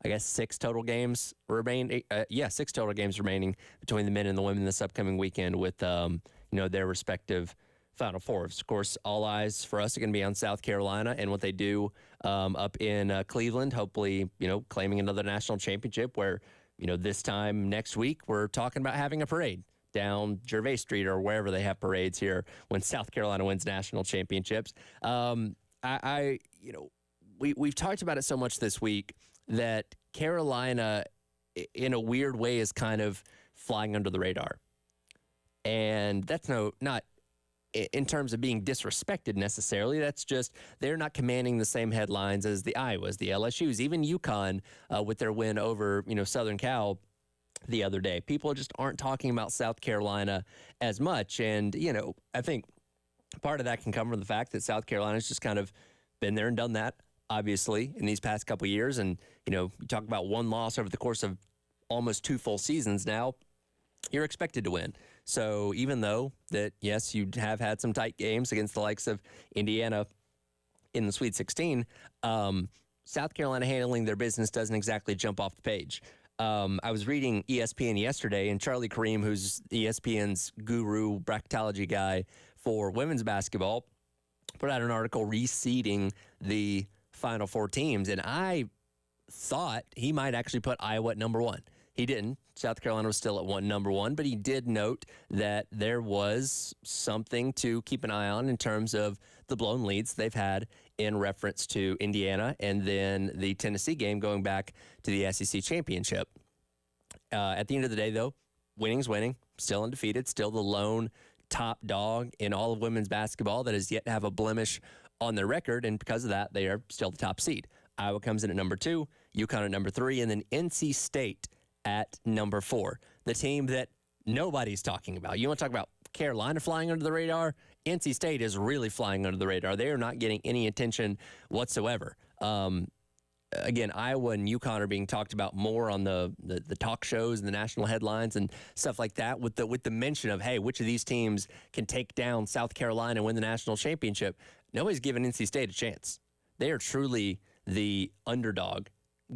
I guess 6 total games remain. 6 total games remaining between the men and the women this upcoming weekend with their respective Final Fours. Of course, all eyes for us are going to be on South Carolina and what they do up in Cleveland. Hopefully, claiming another national championship. Where this time next week we're talking about having a parade down Gervais Street or wherever they have parades here when South Carolina wins national championships. We've talked about it so much this week that Carolina, in a weird way, is kind of flying under the radar. And that's not in terms of being disrespected necessarily. That's just they're not commanding the same headlines as the Iowas, the LSUs, even UConn with their win over Southern Cal the other day. People just aren't talking about South Carolina as much. And, I think part of that can come from the fact that South Carolina's just kind of been there and done that, obviously, in these past couple of years. And, you talk about one loss over the course of almost 2 full seasons now, you're expected to win. So even though that, yes, you have had some tight games against the likes of Indiana in the Sweet 16, South Carolina handling their business doesn't exactly jump off the page. I was reading ESPN yesterday, and Charlie Kareem, who's ESPN's guru, bracketology guy for women's basketball, put out an article reseeding the Final Four teams, and I thought he might actually put Iowa at number 1. He didn't. South Carolina was still at number 1, but he did note that there was something to keep an eye on in terms of the blown leads they've had in reference to Indiana and then the Tennessee game going back to the SEC championship. At the end of the day, though, winning's winning, still undefeated, still the lone top dog in all of women's basketball that has yet to have a blemish on their record, and because of that, they are still the top seed. Iowa comes in at number 2, UConn at number 3, and then NC State at number 4, the team that nobody's talking about. You want to talk about Carolina flying under the radar? NC State is really flying under the radar. They are not getting any attention whatsoever. Again, Iowa and UConn are being talked about more on the talk shows and the national headlines and stuff like that with the mention of, hey, which of these teams can take down South Carolina and win the national championship? Nobody's giving NC State a chance. They are truly the underdog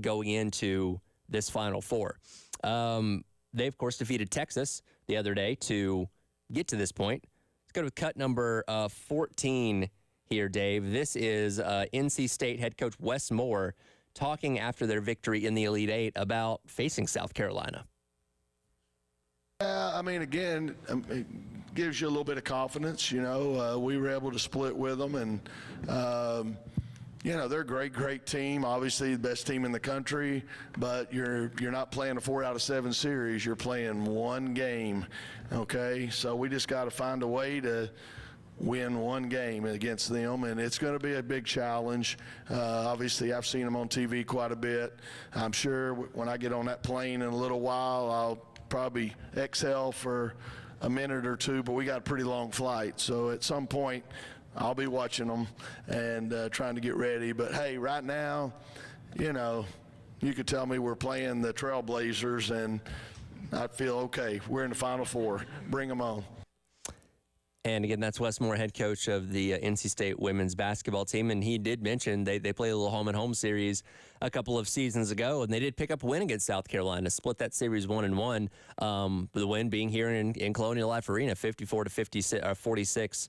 going into this Final Four. They, of course, defeated Texas the other day to get to this point. Let's go to cut number 14 here, Dave. This is NC State head coach Wes Moore talking after their victory in the Elite Eight about facing South Carolina. Yeah, again, it gives you a little bit of confidence. We were able to split with them, and they're a great team. Obviously, the best team in the country, but you're not playing a 4 out of 7 series. You're playing one game, okay? So we just got to find a way to win one game against them, and it's going to be a big challenge. Obviously, I've seen them on TV quite a bit. I'm sure when I get on that plane in a little while, I'll probably exhale for a minute or two, but we got a pretty long flight. So at some point, I'll be watching them and trying to get ready. But, hey, right now, you could tell me we're playing the Trailblazers, and I'd feel, okay, we're in the Final Four. Bring them on. And again, that's Wes Moore, head coach of the NC State women's basketball team. And he did mention they played a little home-and-home series a couple of seasons ago, and they did pick up a win against South Carolina, split that series 1-1. The win being here in Colonial Life Arena, 54-46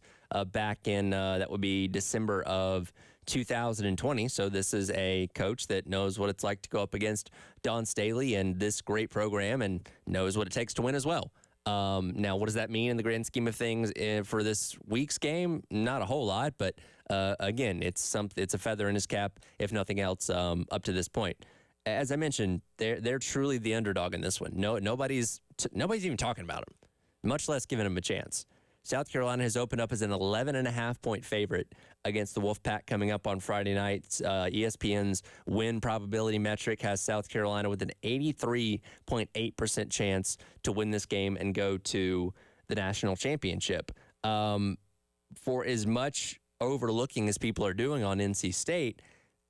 back in, that would be December of 2020. So this is a coach that knows what it's like to go up against Dawn Staley and this great program and knows what it takes to win as well. Now, what does that mean in the grand scheme of things for this week's game? Not a whole lot, but again, it's a feather in his cap, if nothing else, up to this point. As I mentioned, they're truly the underdog in this one. Nobody's even talking about them, much less giving them a chance. South Carolina has opened up as an 11.5-point favorite against the Wolfpack coming up on Friday night. ESPN's win probability metric has South Carolina with an 83.8% chance to win this game and go to the national championship. For as much overlooking as people are doing on NC State,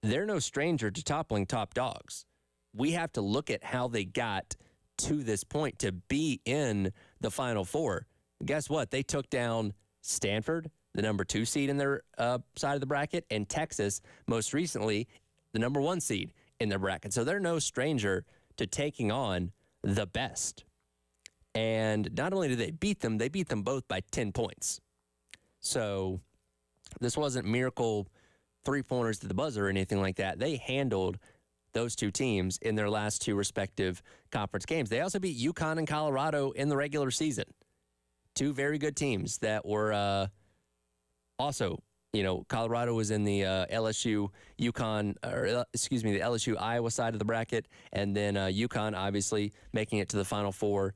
they're no stranger to toppling top dogs. We have to look at how they got to this point to be in the Final Four. Guess what? They took down Stanford, the number 2 seed in their side of the bracket, and Texas, most recently, the number 1 seed in in their bracket. So they're no stranger to taking on the best. And not only did they beat them both by 10 points. So this wasn't miracle three-pointers to the buzzer or anything like that. They handled those two teams in their last two respective conference games. They also beat UConn and Colorado in the regular season. Two very good teams that were also, Colorado was in the LSU UConn, the LSU Iowa side of the bracket, and then UConn obviously making it to the Final Four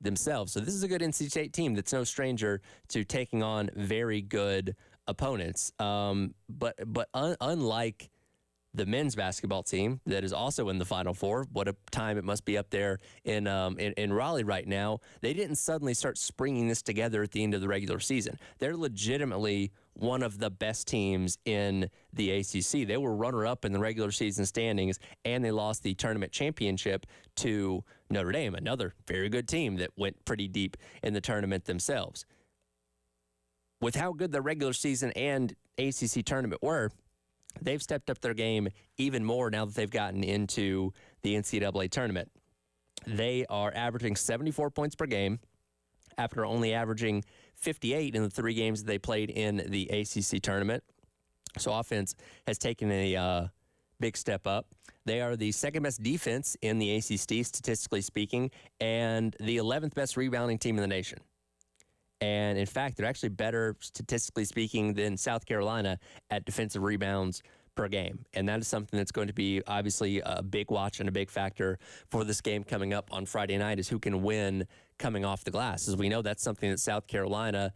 themselves. So this is a good NC State team that's no stranger to taking on very good opponents. But unlike the men's basketball team that is also in the Final Four, what a time it must be up there in Raleigh right now, they didn't suddenly start springing this together at the end of the regular season. They're legitimately one of the best teams in the ACC. They were runner-up in the regular season standings, and they lost the tournament championship to Notre Dame, another very good team that went pretty deep in the tournament themselves. With how good the regular season and ACC tournament were, they've stepped up their game even more now that they've gotten into the NCAA tournament. They are averaging 74 points per game after only averaging 58 in the 3 games that they played in the ACC tournament. So offense has taken a big step up. They are the second best defense in the ACC, statistically speaking, and the 11th best rebounding team in the nation. And in fact, they're actually better, statistically speaking, than South Carolina at defensive rebounds per game. And that is something that's going to be obviously a big watch and a big factor for this game coming up on Friday night, is who can win coming off the glass. As we know, that's something that South Carolina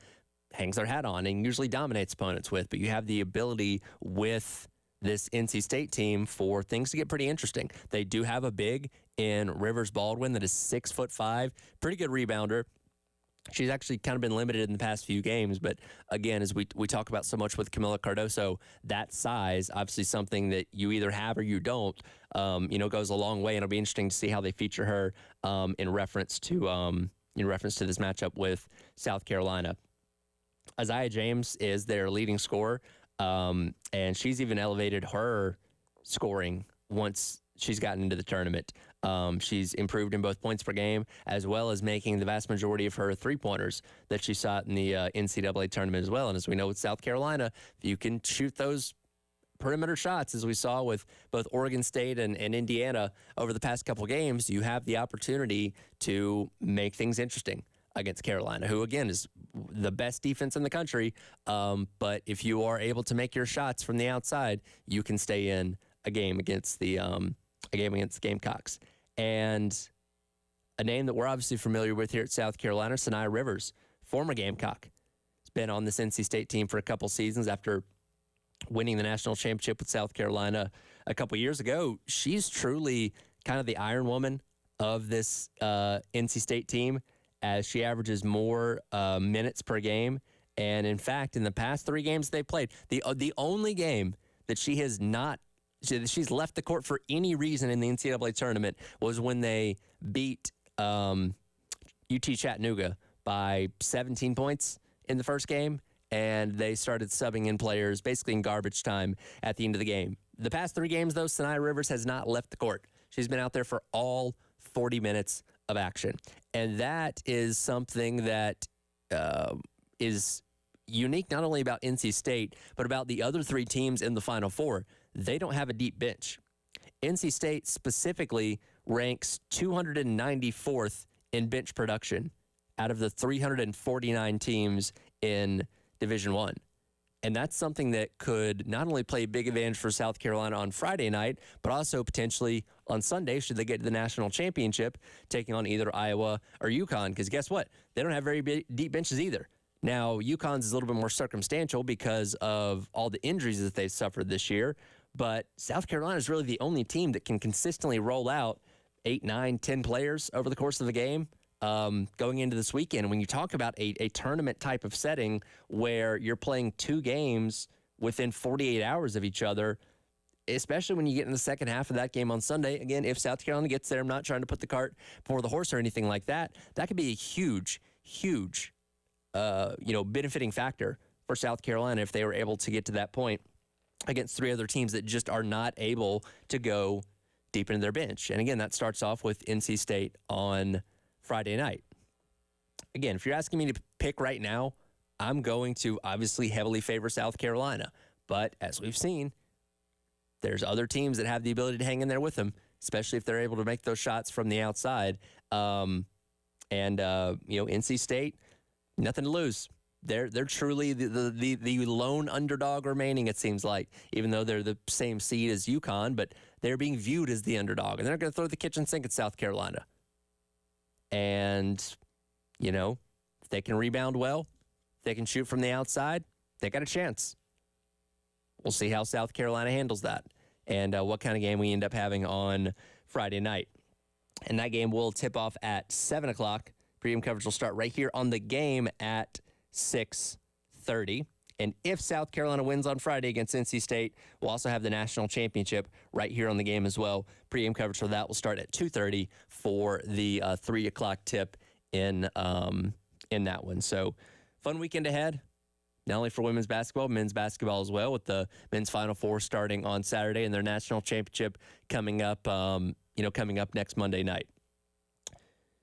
hangs their hat on and usually dominates opponents with. But you have the ability with this NC State team for things to get pretty interesting. They do have a big in Rivers Baldwin that is 6'5", pretty good rebounder. She's actually kind of been limited in the past few games, but again, as we talk about so much with Camila Cardoso, that size, obviously something that you either have or you don't, goes a long way, and it'll be interesting to see how they feature her in reference to this matchup with South Carolina. Isaiah James is their leading scorer, and she's even elevated her scoring once she's gotten into the tournament. She's improved in both points per game, as well as making the vast majority of her three-pointers that she shot in the NCAA tournament as well. And as we know with South Carolina, if you can shoot those perimeter shots, as we saw with both Oregon State and Indiana over the past couple games, you have the opportunity to make things interesting against Carolina, who, again, is the best defense in the country. But if you are able to make your shots from the outside, you can stay in a game against the Gamecocks. And a name that we're obviously familiar with here at South Carolina, Sanaya Rivers, former Gamecock. Has been on this NC State team for a couple seasons after winning the national championship with South Carolina a couple years ago. She's truly kind of the Iron Woman of this NC State team, as she averages more minutes per game. And in fact, in the past 3 games they played, the only game that she's left the court for any reason in the NCAA tournament was when they beat UT Chattanooga by 17 points in the first game, and they started subbing in players basically in garbage time at the end of the game. The past 3 games, though, Sanaya Rivers has not left the court. She's been out there for all 40 minutes of action, and that is something that is unique not only about NC State, but about the other 3 teams in the Final Four. They don't have a deep bench. NC State specifically ranks 294th in bench production out of the 349 teams in Division I. And that's something that could not only play a big advantage for South Carolina on Friday night, but also potentially on Sunday should they get to the national championship, taking on either Iowa or UConn. Because guess what? They don't have very deep benches either. Now, UConn's is a little bit more circumstantial because of all the injuries that they've suffered this year. But South Carolina is really the only team that can consistently roll out 8, 9, 10 players over the course of the game going into this weekend. When you talk about a tournament type of setting where you're playing 2 games within 48 hours of each other, especially when you get in the second half of that game on Sunday, again, if South Carolina gets there, I'm not trying to put the cart before the horse or anything like that, that could be a huge benefiting factor for South Carolina if they were able to get to that point against 3 other teams that just are not able to go deep into their bench. And again, that starts off with NC State on Friday night. Again, if you're asking me to pick right now, I'm going to obviously heavily favor South Carolina. But as we've seen, there's other teams that have the ability to hang in there with them, especially if they're able to make those shots from the outside. NC State, nothing to lose. They're truly the lone underdog remaining, it seems like, even though they're the same seed as UConn, but they're being viewed as the underdog, and they're going to throw the kitchen sink at South Carolina. And, if they can rebound well, if they can shoot from the outside, they got a chance. We'll see how South Carolina handles that and what kind of game we end up having on Friday night. And that game will tip off at 7 o'clock. Pregame coverage will start right here on the game at 6:30. And if South Carolina wins on Friday against NC State, we'll also have the national championship right here on the game as well. Pregame coverage for that will start at 2:30 for the 3 o'clock tip in that one. So fun weekend ahead, not only for women's basketball, men's basketball as well, with the men's Final Four starting on Saturday and their national championship coming up, coming up next Monday night.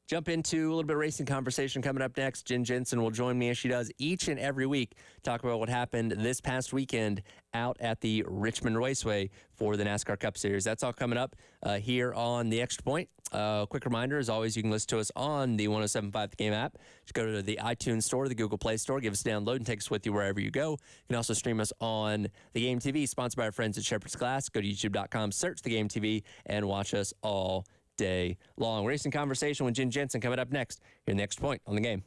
Jump into a little bit of racing conversation coming up next. Jen Jensen will join me as she does each and every week, talk about what happened this past weekend out at the Richmond Raceway for the NASCAR Cup Series. That's all coming up here on The Extra Point. Quick reminder, as always, you can listen to us on the 107.5 The Game app. Just go to the iTunes Store, the Google Play Store, give us a download, and take us with you wherever you go. You can also stream us on The Game TV, sponsored by our friends at Shepherd's Glass. Go to youtube.com, search The Game TV, and watch us all day long. Racing conversation with Jen Jensen coming up next here in The Extra Point on The Game.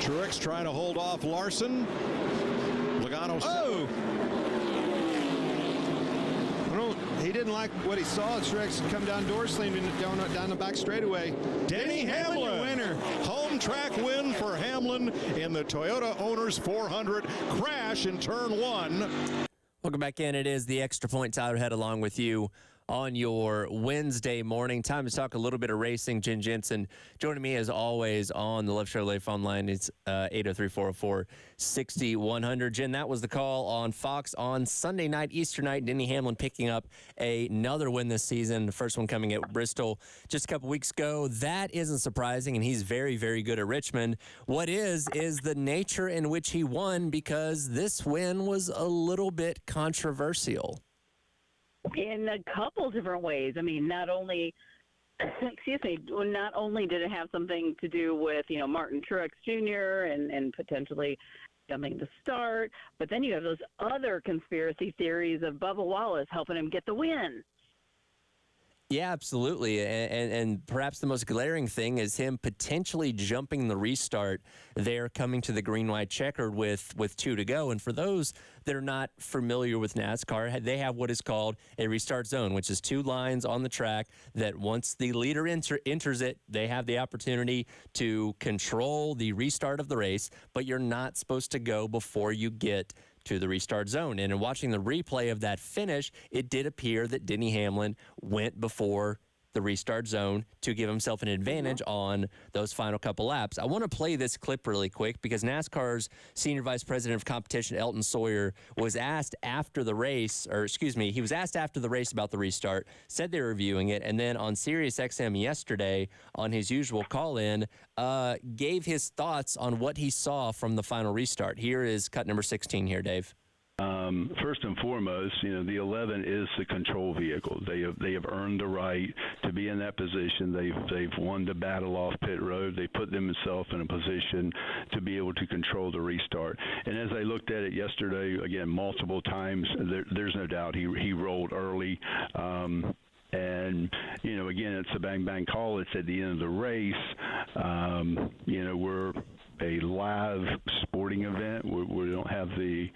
Truex trying to hold off Larson. Logano. Oh! He didn't like what he saw. Truex come down Dorsey and down the back straightaway. Denny Hamlin, winner. Home track win for Hamlin in the Toyota Owners 400 crash in turn 1. Welcome back in. It is the Extra Point. Tyler Head along with you on your Wednesday morning. Time to talk a little bit of racing. Jen Jensen joining me as always on the Love Chevrolet phone line. It's 803-404-6100. Jen, that was the call on Fox on Sunday night, Easter night. Denny Hamlin picking up another win this season, the first one coming at Bristol just a couple weeks ago. That isn't surprising, and he's very, very good at Richmond. What is the nature in which he won, because this win was a little bit controversial. In a couple different ways. I mean, not only did it have something to do with, Martin Truex Jr. and potentially jumping the start, but then you have those other conspiracy theories of Bubba Wallace helping him get the win. Yeah, absolutely. And perhaps the most glaring thing is him potentially jumping the restart there, coming to the green-white checkered with 2 to go. And for those that are not familiar with NASCAR, they have what is called a restart zone, which is 2 lines on the track that once the leader enters it, they have the opportunity to control the restart of the race, but you're not supposed to go before you get to the restart zone. And in watching the replay of that finish, it did appear that Denny Hamlin went before the restart zone to give himself an advantage on those final couple laps. I want to play this clip really quick because NASCAR's Senior Vice President of Competition, Elton Sawyer, was asked after the race, he was asked after the race about the restart, said they were reviewing it, and then on SiriusXM yesterday on his usual call-in, gave his thoughts on what he saw from the final restart. Here is cut number 16 here, Dave. First and foremost, the 11 is the control vehicle. They have earned the right to be in that position. They've won the battle off pit road. They put themselves in a position to be able to control the restart. And as I looked at it yesterday, again, multiple times, there's no doubt he rolled early. And, again, it's a bang-bang call. It's at the end of the race. We're a live sporting event. We don't have the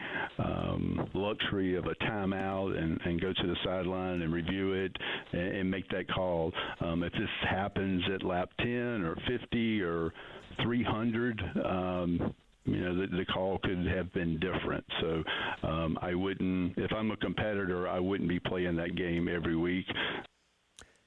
luxury of a timeout and go to the sideline and review it and make that call. If this happens at lap 10 or 50 or 300, the call could have been different. So I wouldn't, if I'm a competitor, I wouldn't be playing that game every week.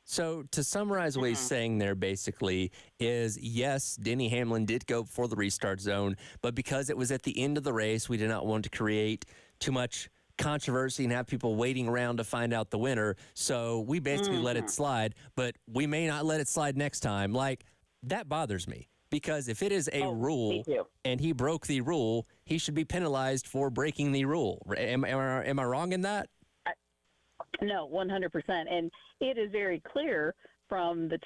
So to summarize what he's saying there basically is, yes, Denny Hamlin did go for the restart zone, but because it was at the end of the race, we did not want to create too much controversy and have people waiting around to find out the winner. So we basically let it slide, but we may not let it slide next time. Like, that bothers me. Because if it is a rule and he broke the rule, he should be penalized for breaking the rule. Am I wrong in that? No, 100%. And it is very clear from the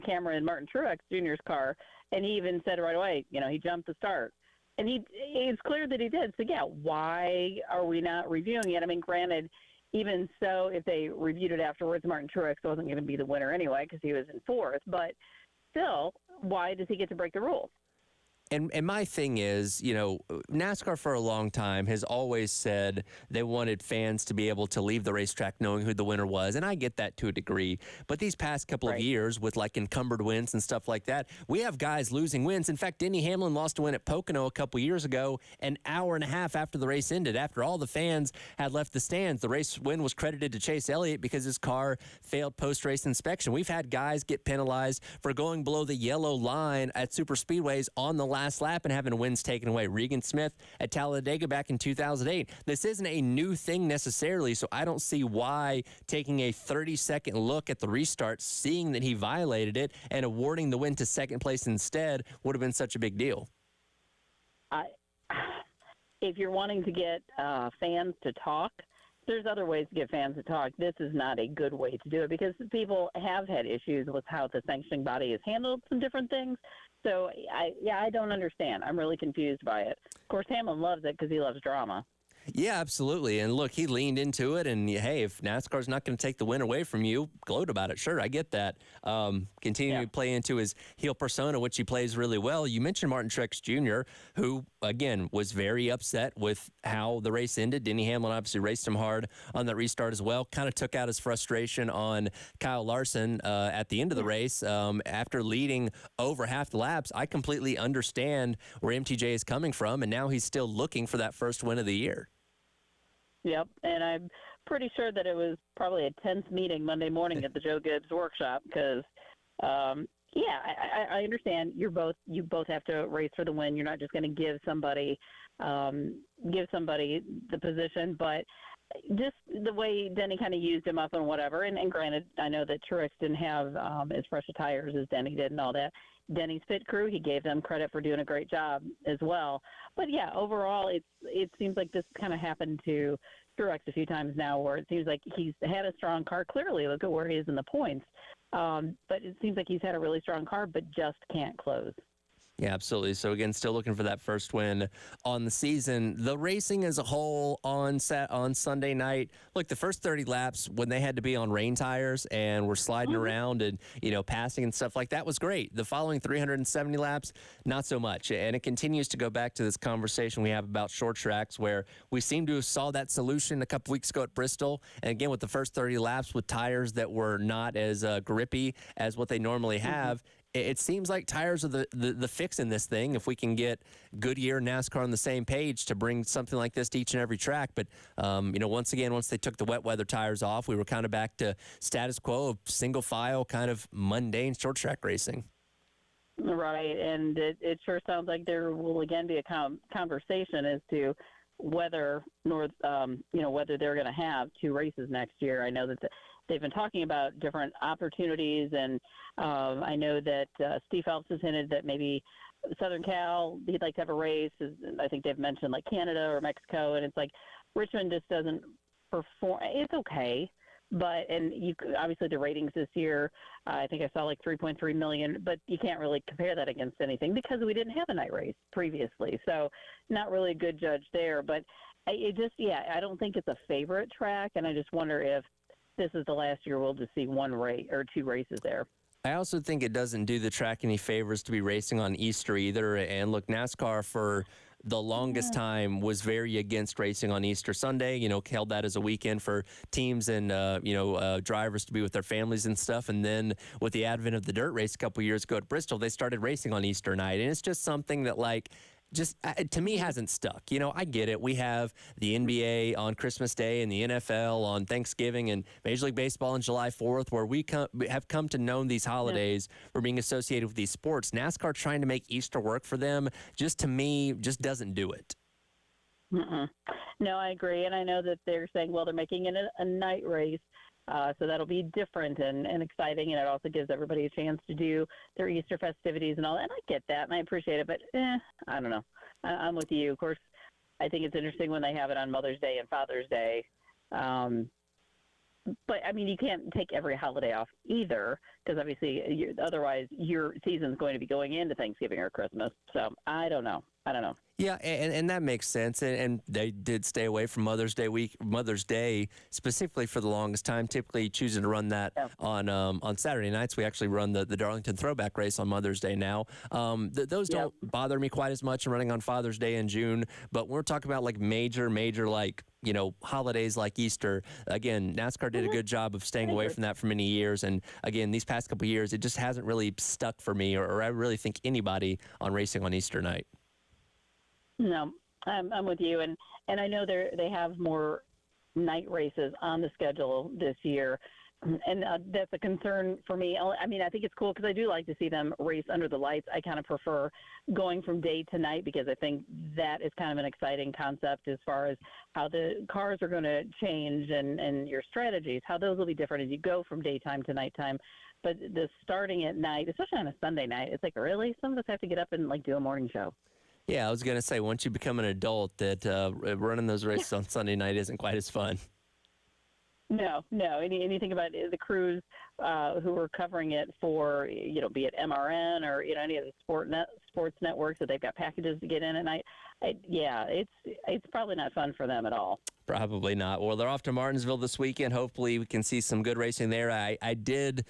camera in Martin Truex Jr.'s car, and he even said right away, he jumped the start. And it's clear that he did. So, yeah, why are we not reviewing it? I mean, granted, even so, if they reviewed it afterwards, Martin Truex wasn't going to be the winner anyway because he was in fourth. But still, why does he get to break the rule? And my thing is, NASCAR for a long time has always said they wanted fans to be able to leave the racetrack knowing who the winner was, and I get that to a degree. But these past couple of years with, encumbered wins and stuff like that, we have guys losing wins. In fact, Denny Hamlin lost a win at Pocono a couple years ago, an hour and a half after the race ended. After all the fans had left the stands, the race win was credited to Chase Elliott because his car failed post-race inspection. We've had guys get penalized for going below the yellow line at super speedways on the last lap and having wins taken away. Regan Smith at Talladega back in 2008. This isn't a new thing necessarily, so I don't see why taking a 30-second look at the restart, seeing that he violated it, and awarding the win to second place instead would have been such a big deal. If you're wanting to get fans to talk, there's other ways to get fans to talk. This is not a good way to do it because people have had issues with how the sanctioning body has handled some different things. So, I don't understand. I'm really confused by it. Of course, Hamlin loves it because he loves drama. Yeah, absolutely. And look, he leaned into it. And hey, if NASCAR's not going to take the win away from you, gloat about it. Sure, I get that. Continuing to play into his heel persona, which he plays really well. You mentioned Martin Truex Jr., who, again, was very upset with how the race ended. Denny Hamlin obviously raced him hard on that restart as well. Kind of took out his frustration on Kyle Larson at the end of the race. After leading over half the laps, I completely understand where MTJ is coming from. And now he's still looking for that first win of the year. Yep, and I'm pretty sure that it was probably a tense meeting Monday morning at the Joe Gibbs workshop because, I understand you both have to race for the win. You're not just going to give somebody the position, but just the way Denny kind of used him up and whatever. And granted, I know that Truex didn't have as fresh of tires as Denny did and all that. Denny's pit crew, he gave them credit for doing a great job as well. But yeah, overall, it seems like this kind of happened to Truex a few times now, where it seems like he's had a strong car. Clearly, look at where he is in the points. But it seems like he's had a really strong car, but just can't close. Yeah, absolutely. So, again, still looking for that first win on the season. The racing as a whole on Sunday night, look, the first 30 laps when they had to be on rain tires and were sliding around and, passing and stuff like that was great. The following 370 laps, not so much. And it continues to go back to this conversation we have about short tracks where we seem to have saw that solution a couple weeks ago at Bristol. And, again, with the first 30 laps with tires that were not as grippy as what they normally have, it seems like tires are the fix in this thing if we can get Goodyear and NASCAR on the same page to bring something like this to each and every track. But, once again, once they took the wet weather tires off, we were kind of back to status quo of single file, kind of mundane short track racing. Right, and it sure sounds like there will again be a conversation as to whether whether they're going to have two races next year. I know that they've been talking about different opportunities, and I know that Steve Phelps has hinted that maybe Southern Cal, he'd like to have a race. I think they've mentioned like Canada or Mexico, and it's like Richmond just doesn't perform. It's okay, and obviously the ratings this year, I think I saw like 3.3 million, but you can't really compare that against anything because we didn't have a night race previously, so not really a good judge there. But I don't think it's a favorite track, and I just wonder if this is the last year we'll just see one race or two races there. I also think it doesn't do the track any favors to be racing on Easter either. And look, NASCAR for the longest time was very against racing on Easter Sunday, held that as a weekend for teams and, drivers to be with their families and stuff. And then with the advent of the dirt race a couple years ago at Bristol, they started racing on Easter night. And it's just something that just to me hasn't stuck. I get it. We have the NBA on Christmas Day and the NFL on Thanksgiving and Major League Baseball on July 4th, where we have come to know these holidays for being associated with these sports. NASCAR trying to make Easter work for them, just to me, just doesn't do it. No, I agree. And I know that they're saying, well, they're making it a night race. So that'll be different and exciting, and it also gives everybody a chance to do their Easter festivities and all that. And I get that, and I appreciate it, but I don't know. I'm with you. Of course, I think it's interesting when they have it on Mother's Day and Father's Day. But, I mean, you can't take every holiday off either because, obviously, otherwise your season's going to be going into Thanksgiving or Christmas. So I don't know. Yeah, and that makes sense. And they did stay away from Mother's Day specifically for the longest time, typically choosing to run that on Saturday nights. We actually run the Darlington Throwback Race on Mother's Day now. Those don't bother me quite as much in running on Father's Day in June. But when we're talking about like major holidays like Easter, again, NASCAR did a good job of staying away from that for many years. And again, these past couple of years, it just hasn't really stuck for me or I really think anybody on racing on Easter night. No, I'm with you, and I know they have more night races on the schedule this year, and that's a concern for me. I mean, I think it's cool because I do like to see them race under the lights. I kind of prefer going from day to night because I think that is kind of an exciting concept as far as how the cars are going to change and your strategies, how those will be different as you go from daytime to nighttime. But the starting at night, especially on a Sunday night, it's like, really? Some of us have to get up and do a morning show. Yeah, I was going to say, once you become an adult, that running those races on Sunday night isn't quite as fun. No, no. Anything about the crews who were covering it for, be it MRN or any of the sports networks that they've got packages to get in, and yeah, it's probably not fun for them at all. Probably not. Well, they're off to Martinsville this weekend. Hopefully, we can see some good racing there. I did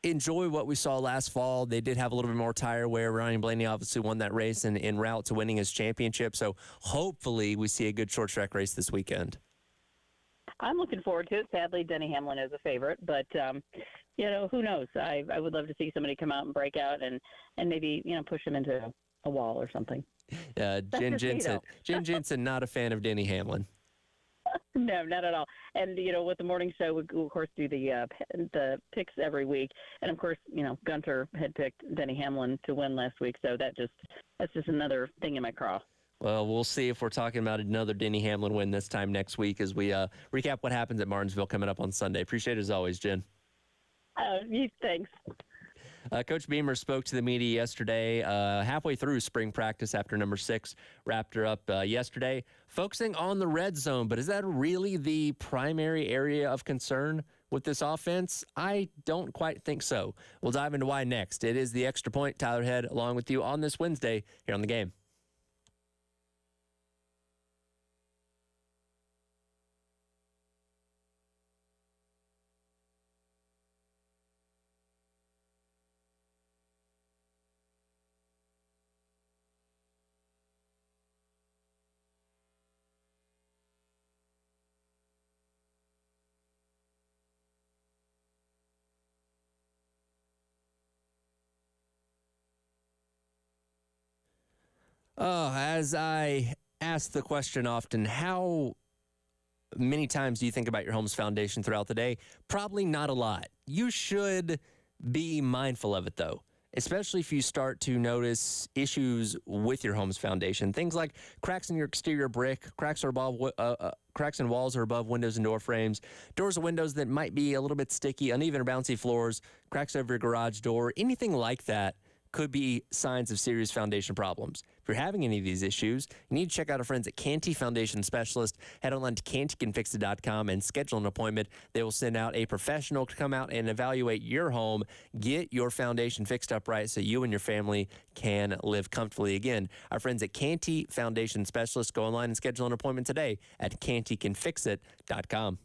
enjoy what we saw last fall. They did have a little bit more tire wear. Ryan Blaney obviously won that race en route to winning his championship. So hopefully, we see a good short track race this weekend. I'm looking forward to it. Sadly, Denny Hamlin is a favorite, but who knows? I would love to see somebody come out and break out and maybe push him into a wall or something. Jen Jensen, not a fan of Denny Hamlin. No, not at all. And with the morning show, we of course do the picks every week, and of course, Gunter had picked Denny Hamlin to win last week, so that's just another thing in my craw. Well, we'll see if we're talking about another Denny Hamlin win this time next week as we recap what happens at Martinsville coming up on Sunday. Appreciate it as always, Jen. Thanks. Coach Beamer spoke to the media yesterday, halfway through spring practice after number 6 wrapped her up yesterday, focusing on the red zone. But is that really the primary area of concern with this offense? I don't quite think so. We'll dive into why next. It is the Extra Point. Tyler Head along with you on this Wednesday here on The Game. As I ask the question often, how many times do you think about your home's foundation throughout the day? Probably not a lot. You should be mindful of it, though, especially if you start to notice issues with your home's foundation. Things like cracks in your exterior brick, cracks in walls or above windows and door frames, doors or windows that might be a little bit sticky, uneven or bouncy floors, cracks over your garage door, anything like that could be signs of serious foundation problems. If you're having any of these issues, you need to check out our friends at Canty Foundation Specialist. Head online to cantycanfixit.com and schedule an appointment. They will send out a professional to come out and evaluate your home, get your foundation fixed up right so you and your family can live comfortably again. Our friends at Canty Foundation Specialist, go online and schedule an appointment today at cantycanfixit.com.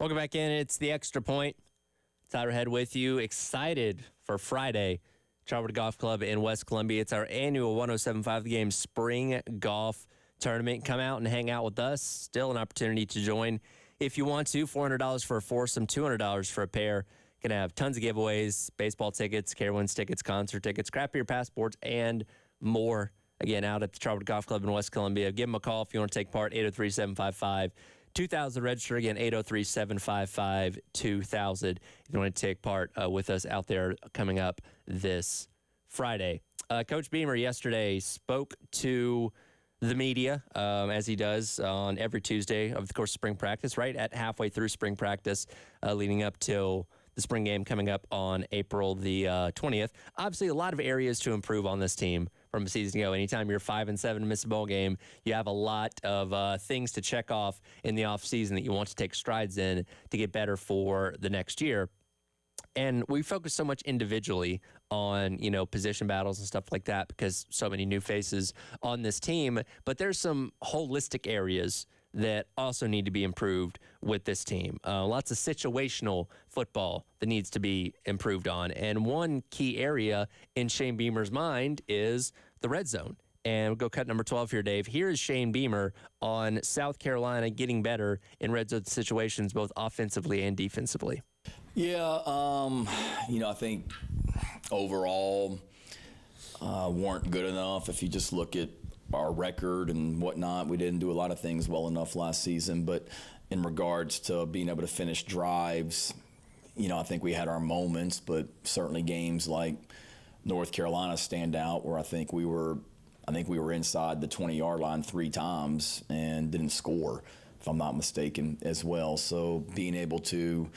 Welcome back in. It's the Extra Point. Tyler Head with you. Excited for Friday. Charwood Golf Club in West Columbia. It's our annual 107.5 The Game Spring Golf Tournament. Come out and hang out with us. Still an opportunity to join if you want to. $400 for a foursome, $200 for a pair. Going to have tons of giveaways, baseball tickets, Carowinds tickets, concert tickets, craft beer passports, and more. Again, out at the Charwood Golf Club in West Columbia. Give them a call if you want to take part, 803-755-2000. Register again, 803-755-2000. If you want to take part with us out there coming up this Friday. Coach Beamer yesterday spoke to the media, as he does on every Tuesday of the course of spring practice, right at halfway through spring practice, leading up till the spring game coming up on April the 20th. Obviously, a lot of areas to improve on this team from a season ago. Anytime you're 5-7 and miss a ball game, you have a lot of things to check off in the offseason that you want to take strides in to get better for the next year. And we focus so much individually on, position battles and stuff like that because so many new faces on this team. But there's some holistic areas that also need to be improved with this team. Lots of situational football that needs to be improved on. And one key area in Shane Beamer's mind is the red zone. And we'll go cut number 12 here, Dave. Here is Shane Beamer on South Carolina getting better in red zone situations, both offensively and defensively. Yeah, I think overall weren't good enough. If you just look at our record and whatnot, we didn't do a lot of things well enough last season. But in regards to being able to finish drives, I think we had our moments, but certainly games like North Carolina stand out where I think we were inside the 20-yard line 3 times and didn't score, if I'm not mistaken, as well. So being able to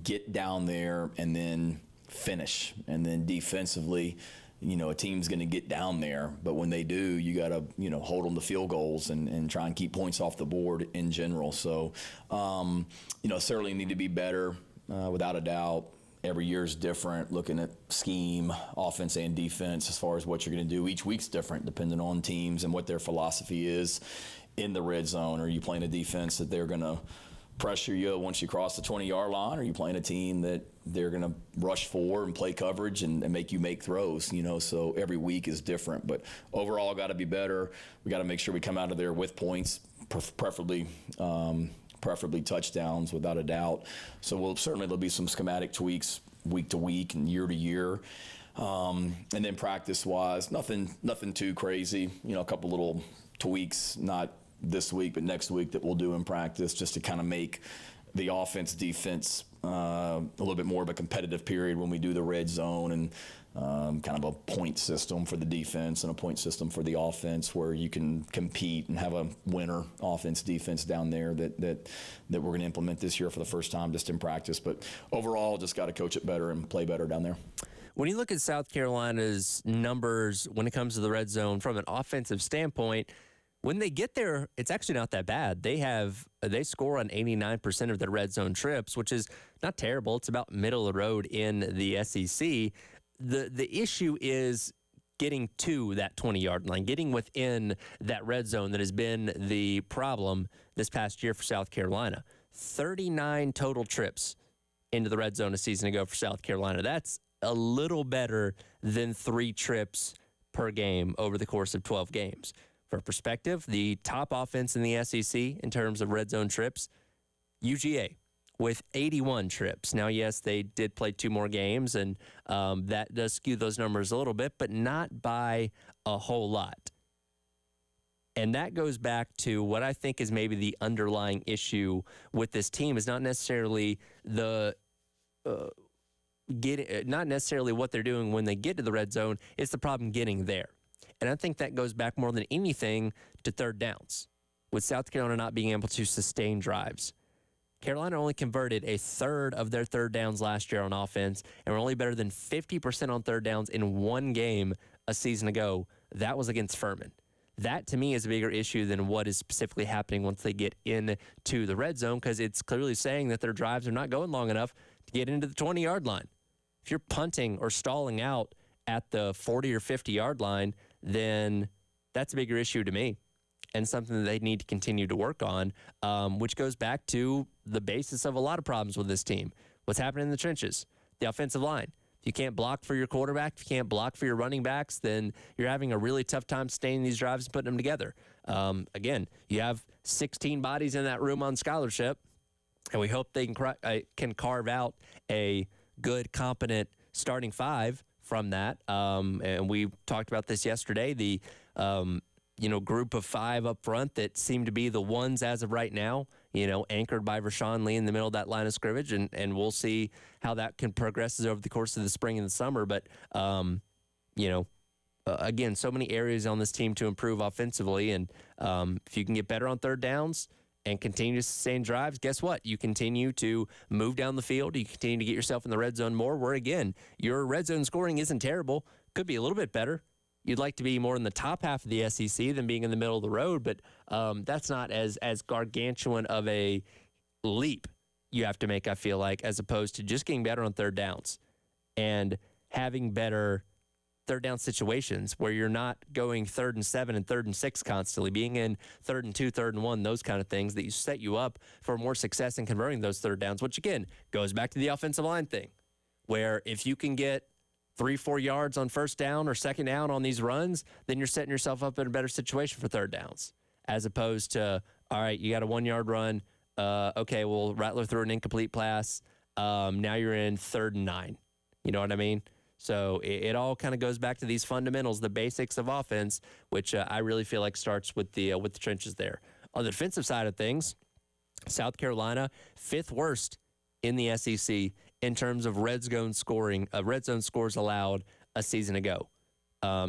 get down there and then finish, and then defensively, a team's going to get down there, but when they do, you got to, hold them to field goals and try and keep points off the board in general. So, certainly need to be better, without a doubt. Every year is different, looking at scheme, offense and defense, as far as what you're going to do. Each week's different, depending on teams and what their philosophy is in the red zone. Are you playing a defense that they're going to pressure you once you cross the 20-yard line? Or are you playing a team that they're going to rush forward and play coverage and make you make throws? So every week is different. But overall, got to be better. We got to make sure we come out of there with points, preferably touchdowns, without a doubt. So there'll be some schematic tweaks week to week and year to year. And then practice-wise, nothing too crazy. A couple little tweaks, not this week, but next week, that we'll do in practice just to kind of make the offense-defense a little bit more of a competitive period when we do the red zone, and kind of a point system for the defense and a point system for the offense where you can compete and have a winner offense-defense down there that we're going to implement this year for the first time just in practice. But overall, just got to coach it better and play better down there. When you look at South Carolina's numbers when it comes to the red zone from an offensive standpoint, when they get there, it's actually not that bad. They score on 89% of their red zone trips, which is not terrible. It's about middle of the road in the SEC. The issue is getting to that 20-yard line, getting within that red zone that has been the problem this past year for South Carolina. 39 total trips into the red zone a season ago for South Carolina. That's a little better than 3 trips per game over the course of 12 games. For perspective, the top offense in the SEC in terms of red zone trips, UGA, with 81 trips. Now, yes, they did play 2 more games, and that does skew those numbers a little bit, but not by a whole lot. And that goes back to what I think is maybe the underlying issue with this team is not necessarily not necessarily what they're doing when they get to the red zone. It's the problem getting there. And I think that goes back more than anything to third downs, with South Carolina not being able to sustain drives. Carolina only converted a third of their third downs last year on offense, and were only better than 50% on third downs in one game a season ago. That was against Furman. That, to me, is a bigger issue than what is specifically happening once they get into the red zone, because it's clearly saying that their drives are not going long enough to get into the 20-yard line. If you're punting or stalling out at the 40 or 50-yard line, then that's a bigger issue to me. and something that they need to continue to work on, which goes back to the basis of a lot of problems with this team. What's happening in the trenches? The offensive line. If you can't block for your quarterback, if you can't block for your running backs, then you're having a really tough time staying these drives and putting them together. Again, you have 16 bodies in that room on scholarship, and we hope they can carve out a good, competent starting five from that. And we talked about this yesterday. The group of five up front that seem to be the ones as of right now, anchored by Rashawn Lee in the middle of that line of scrimmage, and we'll see how that can progresses over the course of the spring and the summer. But, again, so many areas on this team to improve offensively, and if you can get better on third downs and continue to sustain drives, guess what? You continue to move down the field. You continue to get yourself in the red zone more, where, again, your red zone scoring isn't terrible. Could be a little bit better. You'd like to be more in the top half of the SEC than being in the middle of the road, but that's not as gargantuan of a leap you have to make, I feel like, as opposed to just getting better on third downs and having better third down situations where you're not going 3rd and 7 and 3rd and 6 constantly, being in 3rd and 2, 3rd and 1, those kind of things that you set you up for more success in converting those third downs, which, again, goes back to the offensive line thing, where if you can get 3-4 yards on first down or second down on these runs, then you're setting yourself up in a better situation for third downs, as opposed to, all right, you got a 1-yard run. Okay, well, Rattler threw an incomplete pass. Now you're in 3rd and 9. You know what I mean? So it all kind of goes back to these fundamentals, the basics of offense, which I really feel like starts with the trenches there. On the defensive side of things, South Carolina, 5th worst in the SEC in terms of red zone scores allowed a season ago.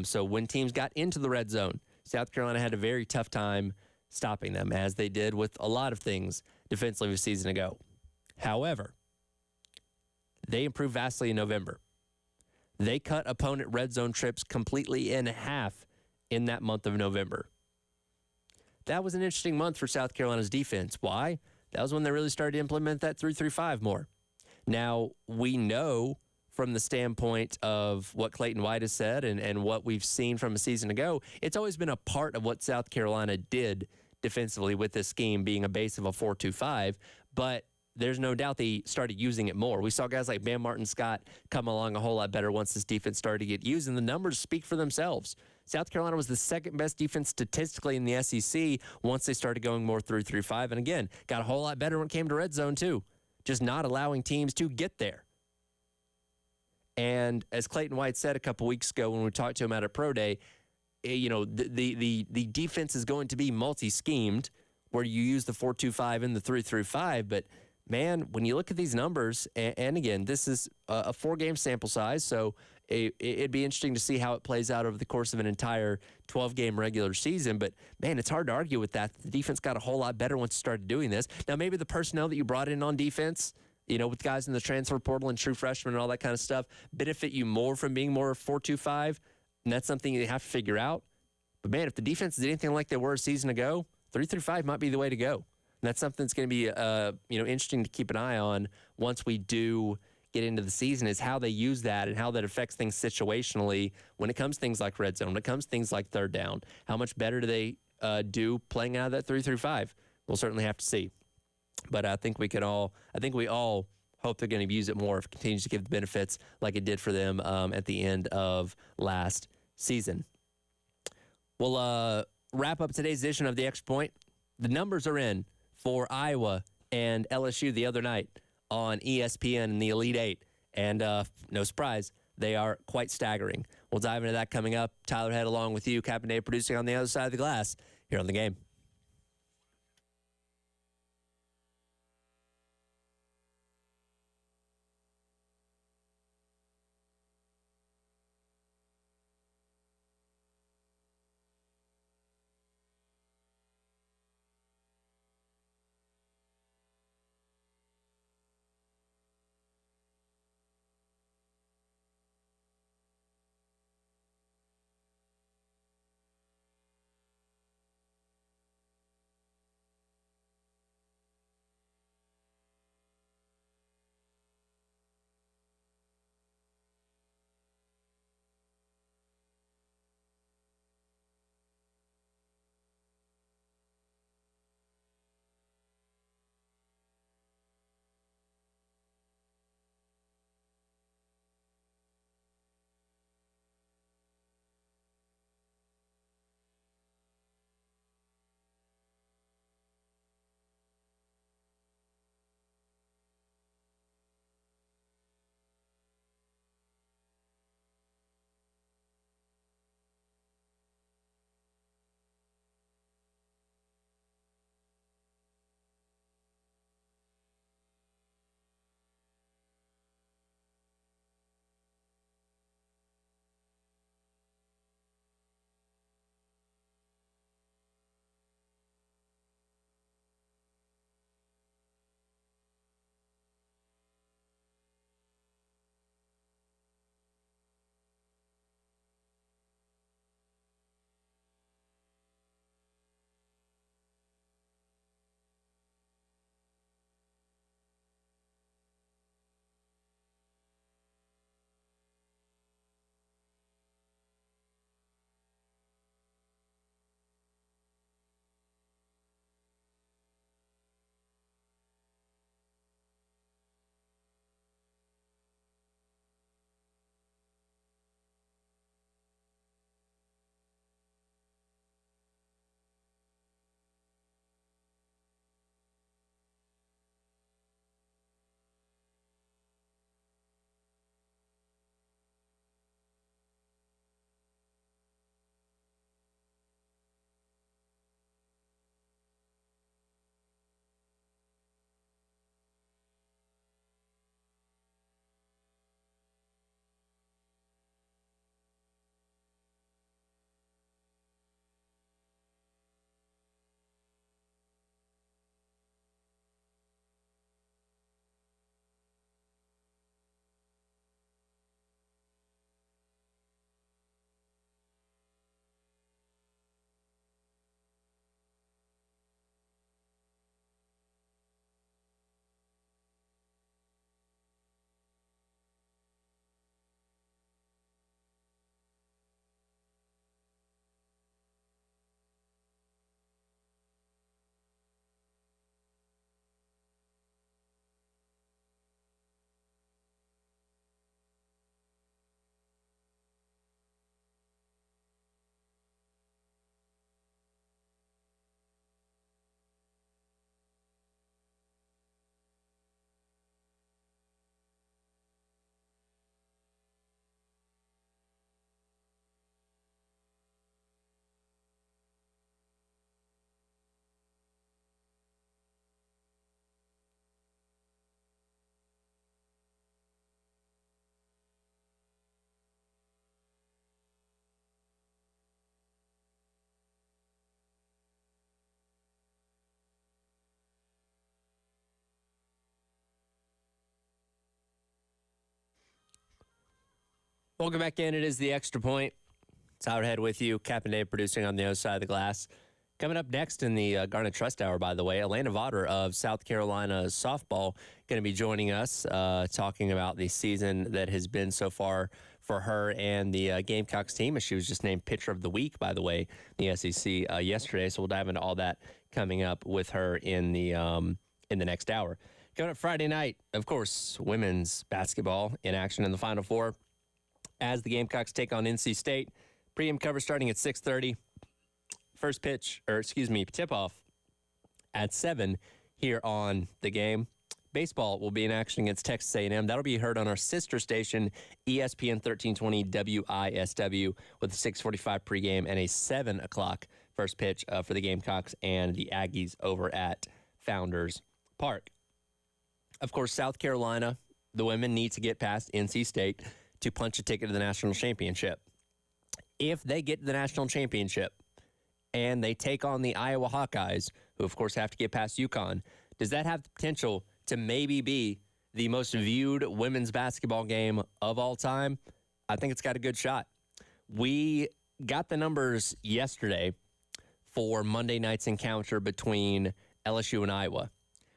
So when teams got into the red zone, South Carolina had a very tough time stopping them, as they did with a lot of things defensively a season ago. However, they improved vastly in November. They cut opponent red zone trips completely in half in that month of November. That was an interesting month for South Carolina's defense. Why? That was when they really started to implement that 3-3-5 more. Now, we know from the standpoint of what Clayton White has said and what we've seen from a season ago, it's always been a part of what South Carolina did defensively with this scheme being a base of a 4-2-5, but there's no doubt they started using it more. We saw guys like Bam Martin-Scott come along a whole lot better once this defense started to get used, and the numbers speak for themselves. South Carolina was the second best defense statistically in the SEC once they started going more 3-3-5, and again, got a whole lot better when it came to red zone too, just not allowing teams to get there. And as Clayton White said a couple weeks ago when we talked to him at a pro day, the defense is going to be multi-schemed where you use the 4-2-5 and the 3-3-5, but man, when you look at these numbers, and again, this is a 4-game sample size, so it'd be interesting to see how it plays out over the course of an entire 12-game regular season. But, man, it's hard to argue with that. The defense got a whole lot better once you started doing this. Now, maybe the personnel that you brought in on defense, with guys in the transfer portal and true freshmen and all that kind of stuff, benefit you more from being more 4-2-5, and that's something you have to figure out. But, man, if the defense is anything like they were a season ago, 3-3-5 might be the way to go. And that's something that's going to be, interesting to keep an eye on once we do get into the season, is how they use that and how that affects things situationally when it comes to things like red zone, when it comes to things like third down. How much better do they do playing out of that 3-3-5? We'll certainly have to see. But I think we all hope they're going to use it more if it continues to give the benefits like it did for them at the end of last season. We'll wrap up today's edition of the Extra Point. The numbers are in for Iowa and LSU the other night on ESPN in the Elite Eight. And no surprise, they are quite staggering. We'll dive into that coming up. Tyler Head along with you, Captain Dave, producing on the other side of the glass here on The Game. Welcome back in. It is the Extra Point. Tyler Head with you. Cap and Dave producing on the other side of the glass. Coming up next in the Garnet Trust Hour, by the way, Alana Vaughter of South Carolina softball going to be joining us, talking about the season that has been so far for her and the Gamecocks team. She was just named Pitcher of the Week, by the way, in the SEC yesterday. So we'll dive into all that coming up with her in the next hour. Coming up Friday night, of course, women's basketball in action in the Final Four as the Gamecocks take on NC State. Pregame cover starting at 6:30. First pitch, tip-off at 7 here on the Game. Baseball will be in action against Texas A&M. That'll be heard on our sister station, ESPN 1320 WISW, with a 6:45 pregame and a 7 o'clock first pitch for the Gamecocks and the Aggies over at Founders Park. Of course, South Carolina, the women need to get past NC State to punch a ticket to the national championship. If they get to the national championship and they take on the Iowa Hawkeyes, who, of course, have to get past UConn, does that have the potential to maybe be the most viewed women's basketball game of all time? I think it's got a good shot. We got the numbers yesterday for Monday night's encounter between LSU and Iowa,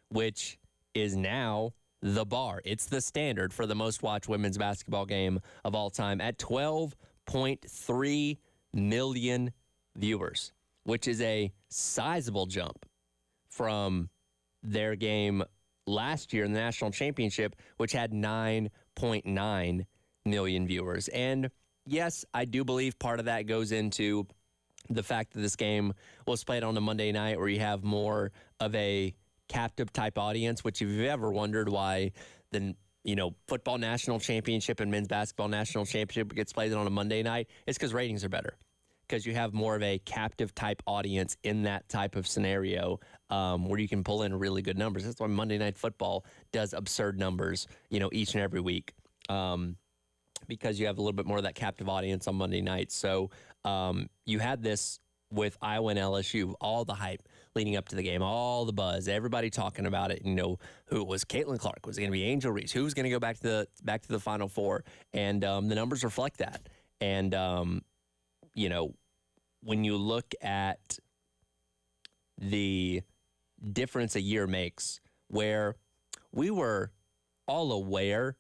which is now the bar. It's the standard for the most watched women's basketball game of all time at 12.3 million viewers, which is a sizable jump from their game last year in the national championship, which had 9.9 million viewers. And yes, I do believe part of that goes into the fact that this game was played on a Monday night where you have more of a captive type audience, which if you've ever wondered why the football national championship and men's basketball national championship gets played on a Monday night, it's because ratings are better, because you have more of a captive type audience in that type of scenario where you can pull in really good numbers. That's why Monday Night Football does absurd numbers, each and every week, because you have a little bit more of that captive audience on Monday night. So you had this with Iowa and LSU, all the hype leading up to the game, all the buzz, everybody talking about it. Who it was? Caitlin Clark. Was it going to be Angel Reese? Who's going to go back to the Final Four? And the numbers reflect that. And when you look at the difference a year makes, where we were all aware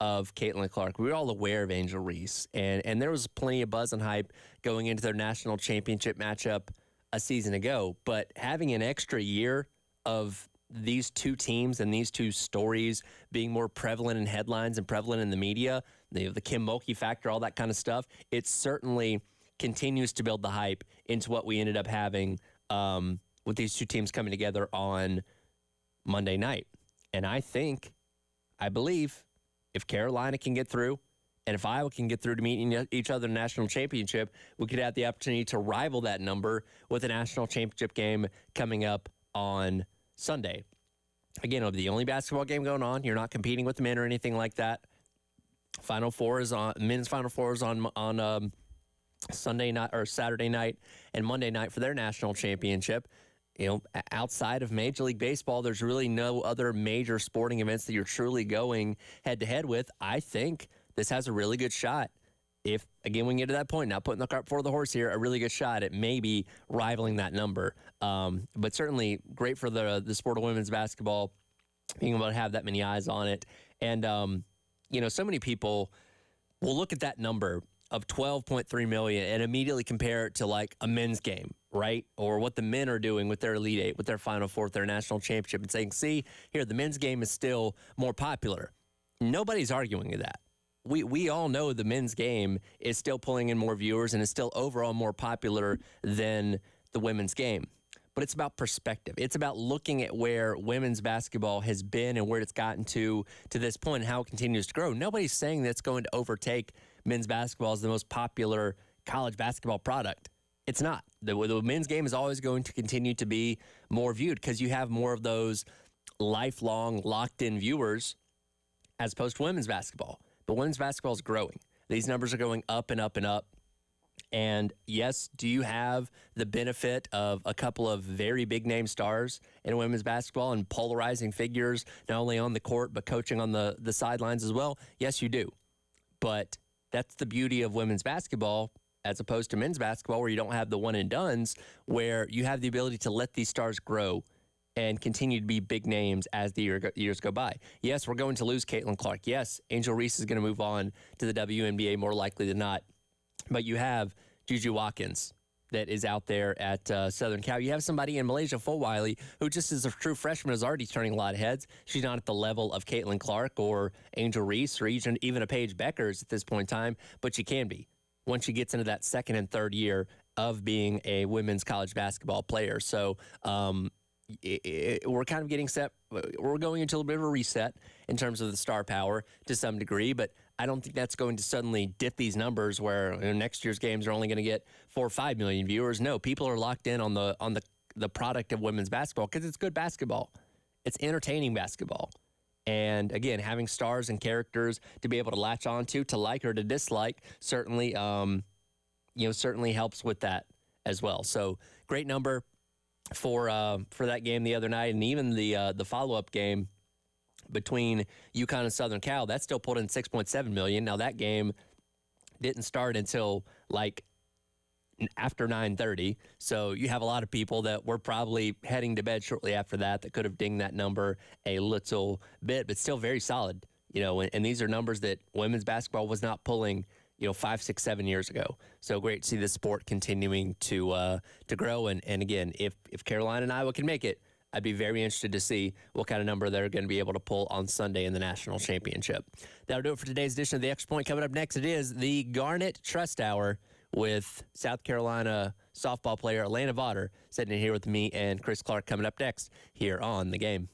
of Caitlin Clark, we were all aware of Angel Reese, and there was plenty of buzz and hype going into their national championship matchup a season ago. But having an extra year of these two teams and these two stories being more prevalent in headlines and prevalent in the media, the Kim Mulkey factor, all that kind of stuff, it certainly continues to build the hype into what we ended up having with these two teams coming together on Monday night. And I believe if Carolina can get through and if Iowa can get through to meet each other in the national championship, we could have the opportunity to rival that number with a national championship game coming up on Sunday. Again, it'll be the only basketball game going on. You're not competing with the men or anything like that. Final Four is on, men's Final Four is on Sunday night or Saturday night and Monday night for their national championship. Outside of Major League Baseball, there's really no other major sporting events that you're truly going head-to-head with. I think this has a really good shot. If, again, we can get to that point, not putting the cart before the horse here, a really good shot at maybe rivaling that number. But certainly great for the sport of women's basketball, being able to have that many eyes on it. And, so many people will look at that number of 12.3 million and immediately compare it to like a men's game, right? Or what the men are doing with their Elite Eight, with their Final Four, their national championship, and saying, see, here, the men's game is still more popular. Nobody's arguing with that. We all know the men's game is still pulling in more viewers and is still overall more popular than the women's game. But it's about perspective. It's about looking at where women's basketball has been and where it's gotten to this point and how it continues to grow. Nobody's saying that it's going to overtake men's basketball as the most popular college basketball product. It's not. The men's game is always going to continue to be more viewed because you have more of those lifelong locked-in viewers as opposed to women's basketball. But women's basketball is growing. These numbers are going up and up and up. And yes, do you have the benefit of a couple of very big name stars in women's basketball and polarizing figures, not only on the court, but coaching on the sidelines as well? Yes, you do. But That's the beauty of women's basketball as opposed to men's basketball, where you don't have the one and dones, where you have the ability to let these stars grow and continue to be big names as the years go by. Yes, we're going to lose Caitlin Clark. Yes, Angel Reese is going to move on to the WNBA more likely than not. But you have Juju Watkins that is out there at Southern Cal. You have somebody in Malaysia Fulwiley who just as a true freshman is already turning a lot of heads. She's not at the level of Caitlin Clark or Angel Reese or even a Paige Beckers at this point in time, but she can be once she gets into that second and third year of being a women's college basketball player. So we're kind of getting set. We're going into a little bit of a reset in terms of the star power to some degree, but I don't think that's going to suddenly dip these numbers where next year's games are only going to get 4 or 5 million viewers. No, people are locked in on the product of women's basketball because it's good basketball. It's entertaining basketball. And again, having stars and characters to be able to latch onto, to like or to dislike, certainly, certainly helps with that as well. So great number for that game the other night, and even the follow-up game between UConn and Southern Cal, that still pulled in 6.7 million. Now that game didn't start until like after 9:30, so you have a lot of people that were probably heading to bed shortly after that could have dinged that number a little bit, but still very solid. And these are numbers that women's basketball was not pulling 5, 6, 7 years ago. So great to see the sport continuing to grow. And again, if Carolina and Iowa can make it, I'd be very interested to see what kind of number they're going to be able to pull on Sunday in the national championship. That'll do it for today's edition of the Extra Point. Coming up next, it is the Garnet Trust Hour with South Carolina softball player Atlanta Vaughter sitting in here with me and Chris Clark coming up next here on The Game.